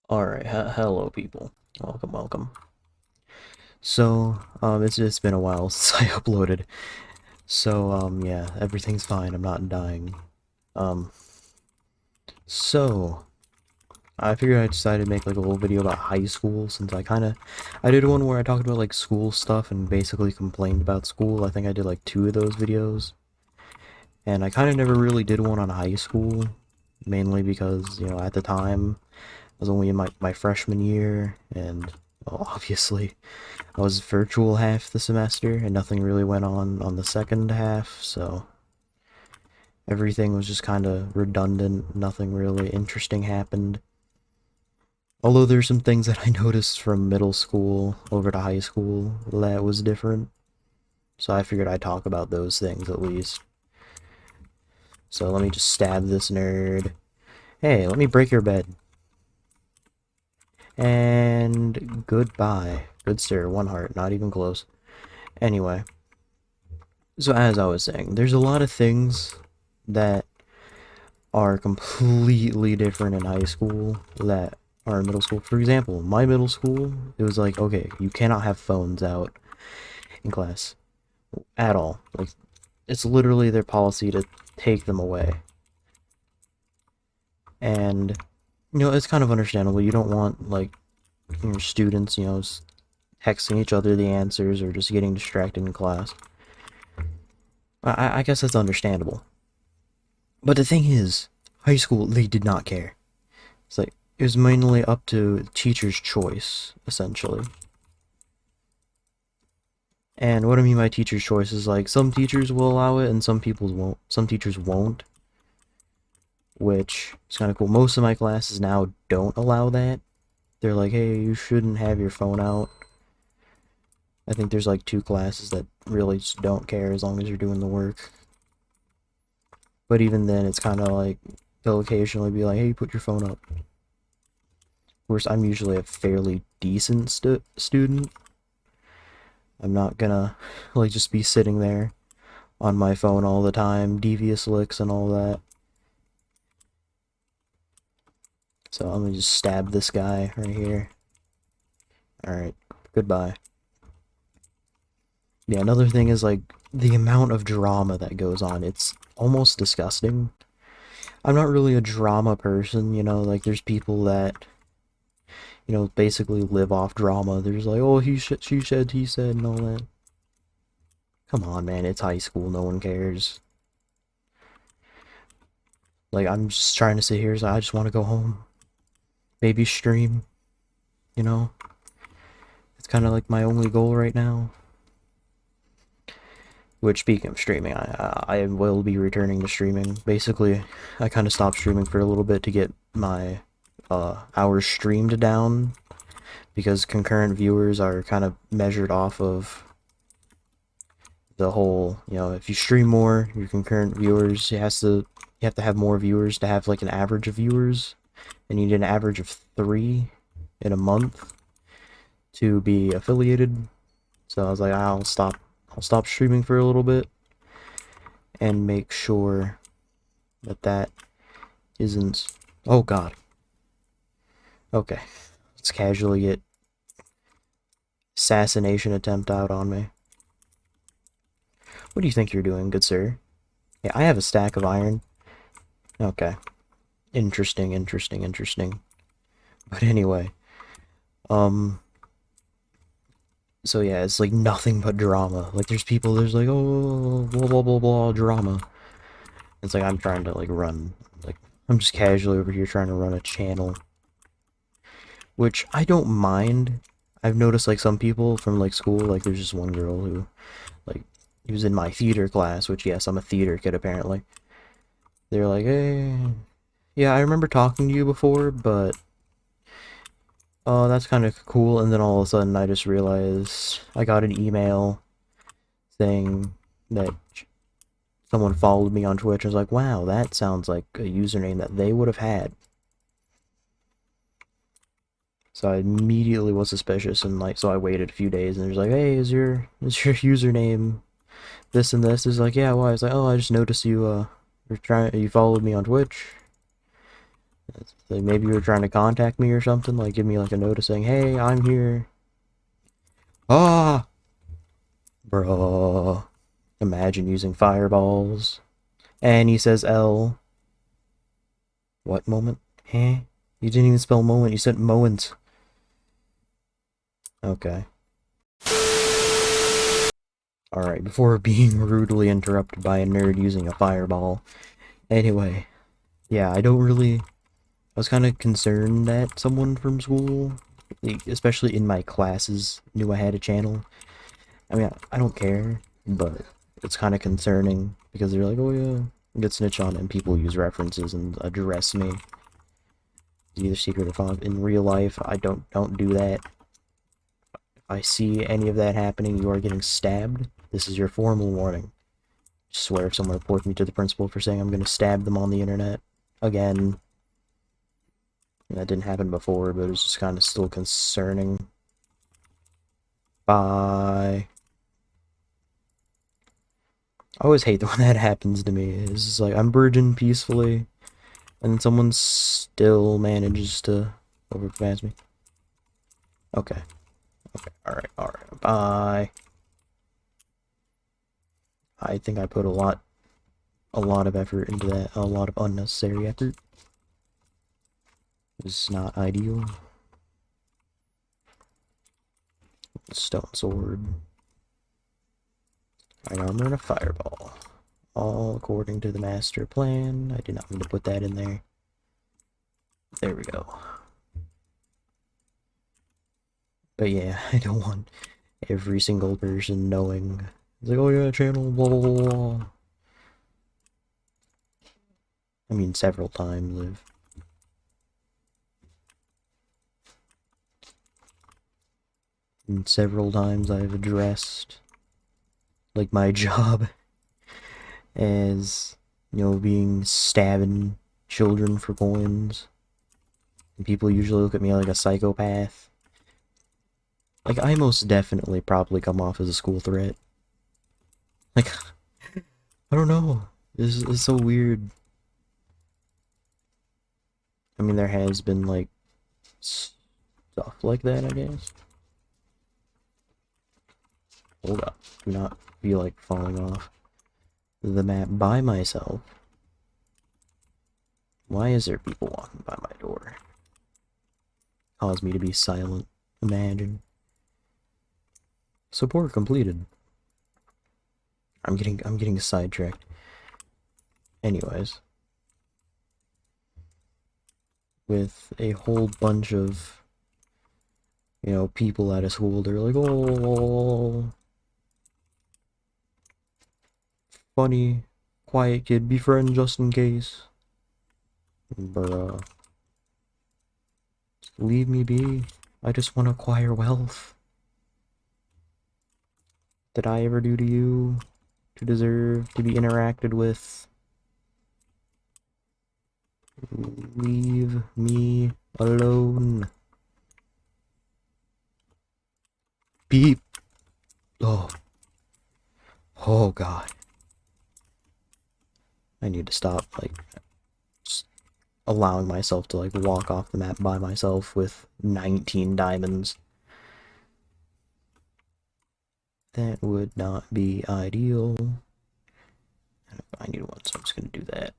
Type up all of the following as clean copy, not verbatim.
Alright, hello people. Welcome. So, it's been a while since I uploaded. So, yeah, everything's fine. I'm not dying. Um, so, I figured I decided to make like a little video about high school since I did one where I talked about like school stuff and basically complained about school. I think I did like 2 of those videos. And I kinda never really did one on high school, mainly because, at the time, I was only in my freshman year, and, well, obviously, I was virtual half the semester, and nothing really went on the second half, so everything was just kinda redundant, nothing really interesting happened. Although there's some things that I noticed from middle school over to high school that was different, so I figured I'd talk about those things at least. So let me just stab this nerd. Hey, let me break your bed. And goodbye. Good sir, 1 heart, not even close. Anyway, so as I was saying, there's a lot of things that are completely different in high school that are in middle school. For example, my middle school, it was like, okay, you cannot have phones out in class at all. Like, it's literally their policy to take them away. And, it's kind of understandable. You don't want, like, your students, texting each other the answers or just getting distracted in class. I guess that's understandable. But the thing is, high school, they did not care. It's like, it was mainly up to teacher's choice, essentially. And what I mean by teacher's choice is like, some teachers will allow it and some people won't. Some teachers won't. Which is kind of cool. Most of my classes now don't allow that. They're like, hey, you shouldn't have your phone out. I think there's like 2 classes that really just don't care as long as you're doing the work. But even then, it's kind of like, they'll occasionally be like, hey, put your phone up. Of course, I'm usually a fairly decent student. I'm not gonna, like, just be sitting there on my phone all the time, devious licks and all that. So I'm gonna just stab this guy right here. Alright, goodbye. Yeah, another thing is, like, the amount of drama that goes on. It's almost disgusting. I'm not really a drama person, like, there's people that, basically live off drama. There's like, oh, she said, he said, and all that. Come on, man, it's high school, no one cares. Like, I'm just trying to sit here, so I just want to go home. Maybe stream, you know? It's kind of like my only goal right now. Which, speaking of streaming, I will be returning to streaming. Basically, I kind of stopped streaming for a little bit to get my hours streamed down, because concurrent viewers are kind of measured off of the whole, if you stream more, your concurrent viewers, you have to have more viewers to have like an average of viewers, and you need an average of 3 in a month to be affiliated. So I was like, I'll stop streaming for a little bit and make sure that isn't. Oh god. Okay, let's casually get assassination attempt out on me. What do you think you're doing, good sir? Yeah, I have a stack of iron. Okay. Interesting. But anyway, so yeah, it's like nothing but drama. Like, there's like, oh, blah blah blah blah drama. It's like I'm trying to like run, like, I'm just casually over here trying to run a channel, which I don't mind. I've noticed like some people from like school, like there's just one girl who, like, he was in my theater class, which, yes, I'm a theater kid apparently. They're like, hey, yeah, I remember talking to you before, but oh, that's kind of cool. And then all of a sudden I just realized I got an email saying that someone followed me on Twitch. I was like, wow, that sounds like a username that they would have had. So I immediately was suspicious, and like, so I waited a few days, and there's like, hey, is your username this and this? Is like, yeah, why? It's like, oh, I just noticed you you followed me on Twitch. Like maybe you were trying to contact me or something, like give me like a notice saying, hey, I'm here. Ah! Bruh. Imagine using fireballs. And he says L. What moment? Huh? You didn't even spell moment, you said moment. Okay. Alright, before being rudely interrupted by a nerd using a fireball. Anyway, yeah, I don't really... I was kind of concerned that someone from school, especially in my classes, knew I had a channel. I mean, I don't care, but it's kind of concerning because they're like, oh yeah, get snitch on, and people use references and address me. Either secret or font. In real life, I don't do that. If I see any of that happening, you are getting stabbed. This is your formal warning. I swear if someone reports me to the principal for saying I'm gonna stab them on the internet again. That didn't happen before, but it's just kind of still concerning. Bye. I always hate when that happens to me. It's just like, I'm bridging peacefully, and then someone still manages to overpass me. Okay. Okay, alright, bye. I think I put a lot of effort into that, a lot of unnecessary effort. It's not ideal. Stone sword. Iron armor and a fireball. All according to the master plan. I did not mean to put that in there. There we go. But yeah, I don't want every single person knowing. It's like, oh yeah, channel, blah blah blah. I mean, several times I've addressed, like, my job as, you know, being stabbing children for coins. And people usually look at me like a psychopath. Like, I most definitely probably come off as a school threat. Like, I don't know. It's so weird. I mean, there has been, like, stuff like that, I guess. Hold up. Do not feel like falling off the map by myself. Why is there people walking by my door? Cause me to be silent. Imagine. Support completed. I'm getting sidetracked. Anyways. With a whole bunch of, you know, people at a school, they're like, oh, funny, quiet kid, befriend just in case. Bruh. Leave me be. I just want to acquire wealth. Did I ever do to you to deserve to be interacted with? Leave me alone. Beep. Oh. Oh god. I need to stop, like, just allowing myself to, like, walk off the map by myself with 19 diamonds. That would not be ideal. I need one, so I'm just gonna do that.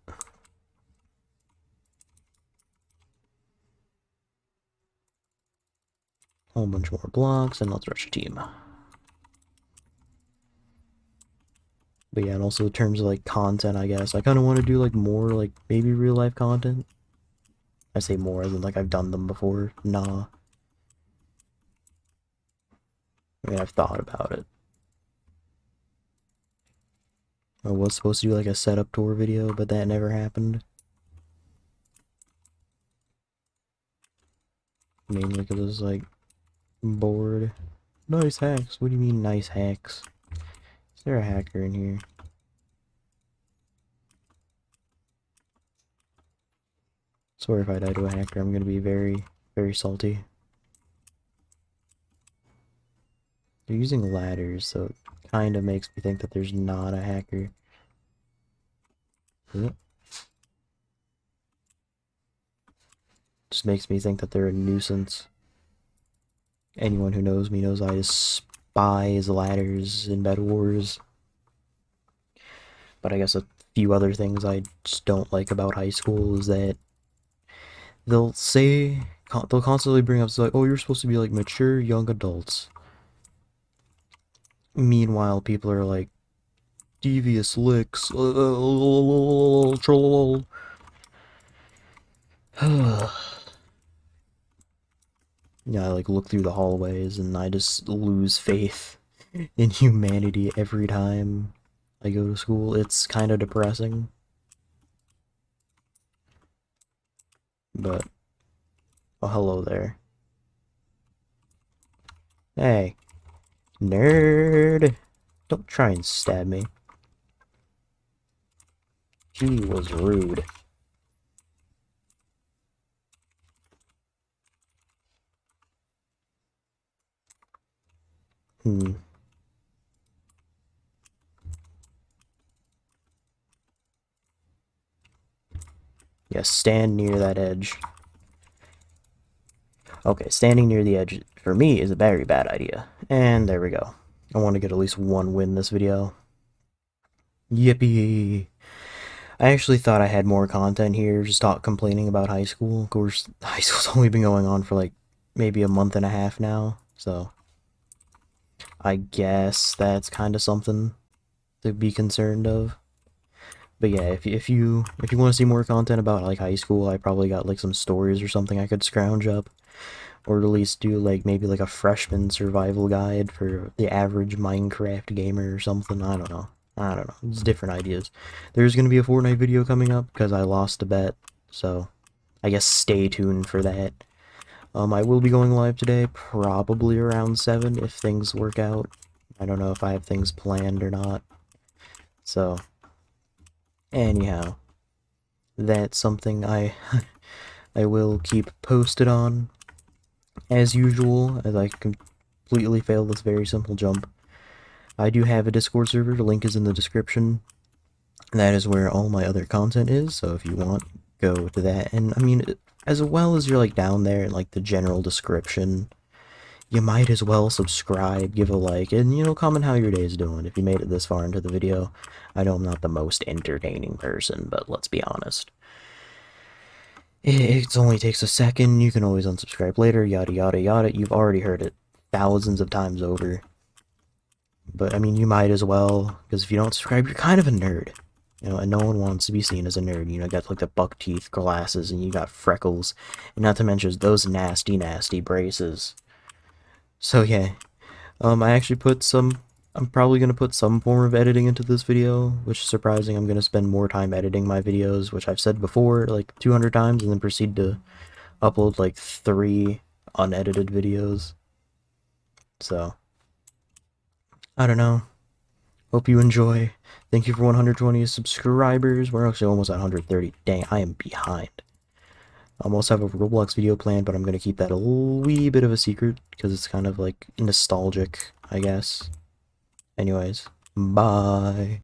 Whole bunch more blocks, and let's rush a team. But yeah, and also in terms of, like, content, I guess, I kind of want to do, like, more, like, maybe real-life content. I say more than, like, I've done them before. Nah. I mean, I've thought about it. I was supposed to do, like, a setup tour video, but that never happened. Mainly because I was, like, bored. Nice hacks. What do you mean, nice hacks? Is there a hacker in here? Sorry if I die to a hacker, I'm gonna be very, very salty. They're using ladders, so it kinda makes me think that there's not a hacker. Is it? Just makes me think that they're a nuisance. Anyone who knows me knows I despise ladders in Bed Wars. But I guess a few other things I just don't like about high school is that they'll constantly bring up, like, oh, you're supposed to be like mature young adults. Meanwhile, people are like, devious licks. Troll. Yeah, I like look through the hallways and I just lose faith in humanity every time I go to school. It's kind of depressing. But, oh, hello there. Hey, nerd! Don't try and stab me. She was rude. Hmm. Yeah, stand near that edge. Okay, standing near the edge, for me, is a very bad idea. And there we go. I want to get at least one win this video. Yippee! I actually thought I had more content here, just stop complaining about high school. Of course, high school's only been going on for like maybe a month and a half now, so I guess that's kind of something to be concerned of. But yeah, if you want to see more content about like high school, I probably got like some stories or something I could scrounge up, or at least do like maybe like a freshman survival guide for the average Minecraft gamer or something. I don't know. It's different ideas. There's gonna be a Fortnite video coming up because I lost a bet, so I guess stay tuned for that. I will be going live today, probably around 7 if things work out. I don't know if I have things planned or not. So, anyhow, that's something I I will keep posted on as usual, as I completely failed this very simple jump. I do have a Discord server, the link is in the description. That is where all my other content is, so if you want, go to that. And I mean, as well as you're like down there in like the general description, you might as well subscribe, give a like, and you know, comment how your day is doing if you made it this far into the video. I know I'm not the most entertaining person, but let's be honest. It only takes a second, you can always unsubscribe later, yada yada yada. You've already heard it thousands of times over. But I mean, you might as well, because if you don't subscribe, you're kind of a nerd. You know, and no one wants to be seen as a nerd. You know, you got like the buck teeth glasses, and you got freckles, and not to mention those nasty, nasty braces. So yeah, I actually put some. I'm probably gonna put some form of editing into this video, which is surprising. I'm gonna spend more time editing my videos, which I've said before, like 200 times, and then proceed to upload like 3 unedited videos. So I don't know. Hope you enjoy. Thank you for 120 subscribers. We're actually almost at 130. Dang, I am behind. I almost have a Roblox video planned, but I'm going to keep that a wee bit of a secret because it's kind of like nostalgic, I guess. Anyways, bye.